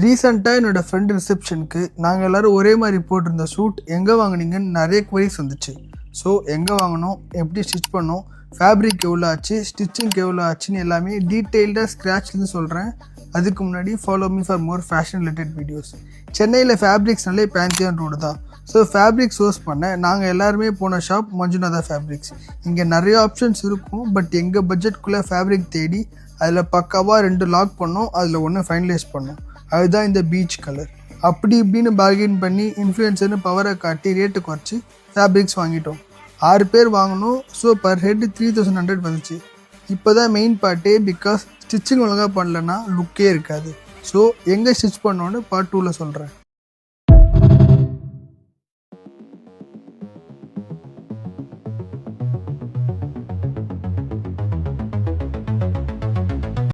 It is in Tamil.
ரீசெண்டாக என்னோடய ஃப்ரெண்ட் ரிசப்ஷனுக்கு நாங்கள் எல்லோரும் ஒரே மாதிரி போட்டிருந்த சூட் எங்கே வாங்கினீங்கன்னு நிறைய குவரிஸ் வந்துச்சு. ஸோ எங்கே வாங்கினோம், எப்படி ஸ்டிச் பண்ணோம், ஃபேப்ரிக் எவ்வளோ ஆச்சு, ஸ்டிச்சிங்க்கு எவ்வளோ ஆச்சுன்னு எல்லாமே டீட்டெயில்டாக ஸ்க்ராட்ச்லேருந்து சொல்கிறேன். அதுக்கு முன்னாடி follow me for more fashion related videos. சென்னையில் ஃபேப்ரிக்ஸ்னாலே பேந்தியான் ரோடு தான். ஸோ ஃபேப்ரிக் சோர்ஸ் பண்ண நாங்கள் எல்லாருமே போன ஷாப் மஞ்சுநாதா ஃபேப்ரிக்ஸ். இங்கே நிறைய ஆப்ஷன்ஸ் இருக்கும், பட் எங்கள் பட்ஜெட்குள்ளே ஃபேப்ரிக் தேடி அதில் பக்காவாக 2 லாக் பண்ணோம், அதில் 1 ஃபைனலைஸ் பண்ணோம். அதுதான் இந்த பீச் கலர். அப்படி இப்படின்னு பார்கெயின் பண்ணி இன்ஃப்ளூயன்சர்னு பவரை காட்டி ரேட்டு குறைச்சி ஃபேப்ரிக்ஸ் வாங்கிட்டோம். 6 பேர் வாங்கினோம். ஸோ பர் ஹெட் 3100 வந்துச்சு. இப்போ தான் மெயின் பார்ட்டே. பிகாஸ் ஸ்டிச்சிங் ஒழுங்காக பண்ணலன்னா லுக்கே இருக்காது. ஸோ எங்கே ஸ்டிச் பண்ணோன்னு பார்ட் 2ல் சொல்கிறேன்.